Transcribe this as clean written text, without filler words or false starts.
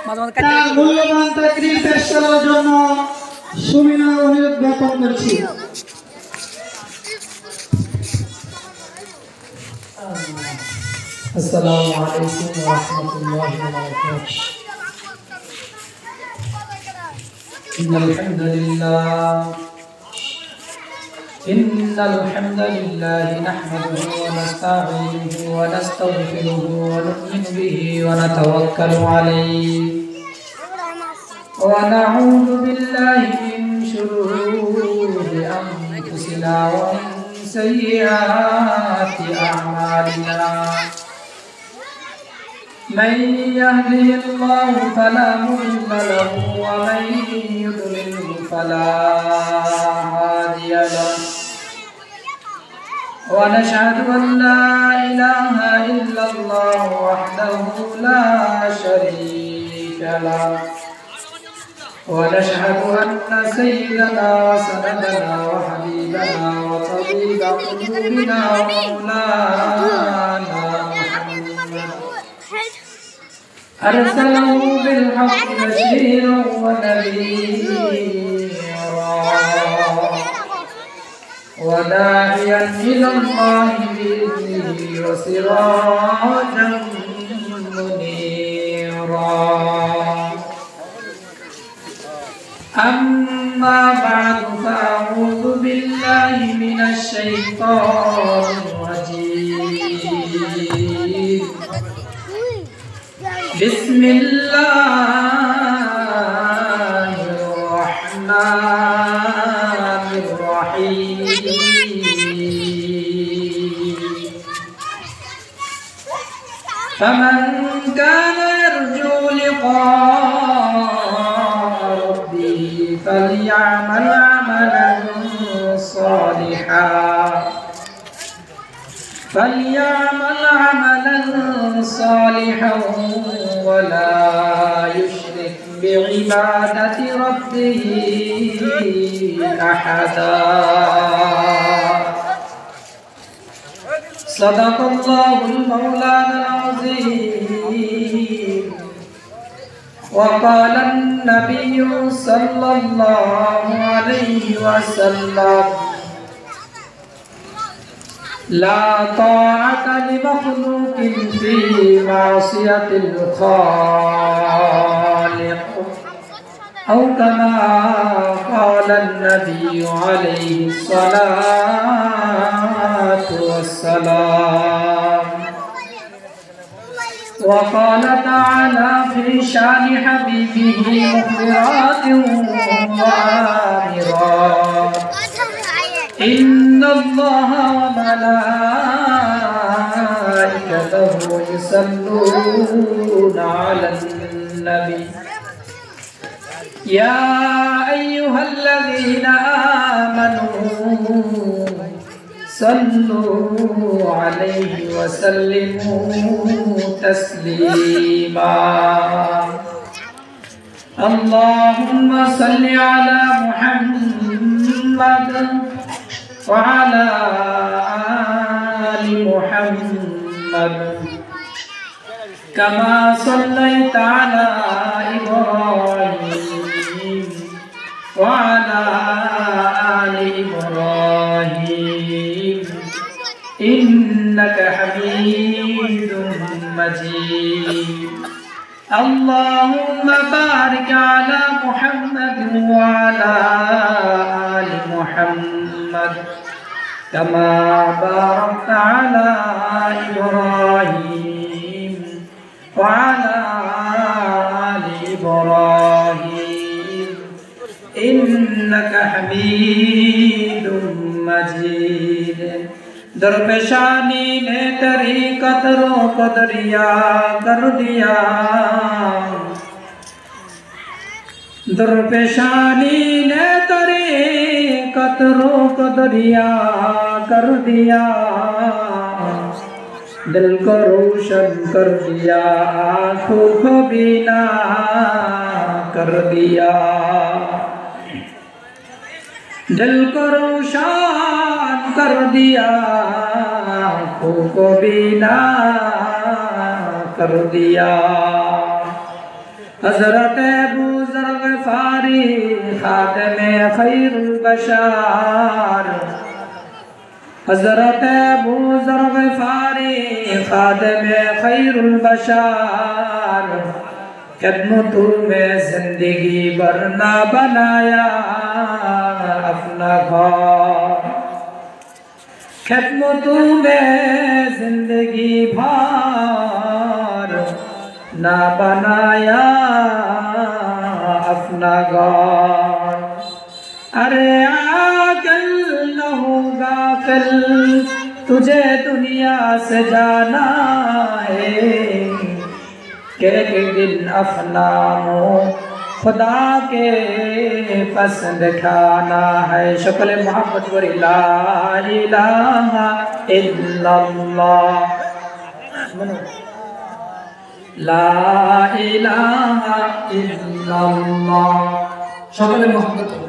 মূল্যবান তাকরীর পেশ করার জন্য সুবিনয় অনুরোধ জ্ঞাপন করছি। আসসালামু আলাইকুম ওয়া রাহমাতুল্লাহি ওয়া বারাকাতুহু। ইন্নাল হামদালিল্লাহি নাহমাদুহু ওয়া নাস্তাঈনুহু ওয়া নাস্তাগফিরুহু ওয়া নু'মিnu বিহি ওয়া নাতাওয়াক্কালু আলাইহি ওয়া নাউযু বিল্লাহি মিন শুরুরি আনফুসিনা ওয়া মিন sayyiati a'malina man yahdihillahu fala mudilla lahu wa man yudlilhu fala hadiya lahu wa nashhadu an la ilaha illallah wahdahu la sharika lahu ونشهد أن سيدنا وسندنا وحبيبنا وطبيب قلوبنا ومولانا محمد أرسله بالحق بشيرا ونذيرا وداعيا إلى الله بإذنه وسراجا منيرا. أما بعد فأعوذ بالله من الشيطان الرجيم. بسم الله الرحمن الرحيم. فمن كان يرجو لقاء فليعمل عملا صالحا ولا يشرك بعبادة ربه أحدا. صدق الله المولانا العظيم. وقال النبي صلى الله عليه وسلم لا طاعة لمخلوق في معصية الخالق أو كما قال النبي عليه الصلاة والسلام. وقال تعالى في شان حبيبه مخبرات وآمرات إن الله وملائكته يصلون على النبي يا أيها الذين آمنوا صلوا عليه وسلموا تسليما. اللهم صل على محمد وعلى آل محمد كما صليت على إبراهيم وعلى آل إبراهيم إنك حميد مجيد. اللهم بارك على محمد وعلى آل محمد كما باركت على إبراهيم وعلى آل إبراهيم إنك حميد مجيد. दरपेशानी ने तेरी कदरों को दरिया कर दिया. दरपेशानी ने तेरी कदरों को दरिया कर दिया. दिल को रोशन कर दिया, आँखों को बीना कर दिया. दिल को रोशन कर दिया, आँखों को बीना कर दिया. हज़रत अबू ज़र ग़िफ़ारी ख़ातिमे ख़ैरुल बशर, हज़रत अबू ज़र ग़िफ़ारी ख़ातिमे ख़ैरुल बशर, ख़िदमतों में ज़िंदगी भर ना बनाया अपना घर, ख़िदमतों में ज़िंदगी भर ना बनाया अपना घर। अरे आकल न होगा कल तुझे दुनिया से जाना है, कि एक दिन अफनानो खुदा के पसंद खाना है। शक्ल मोहब्बत वरी ला इलाहा इल्लल्लाह, ला इलाहा इल्लल्लाह, शक्ल मोहब्बत।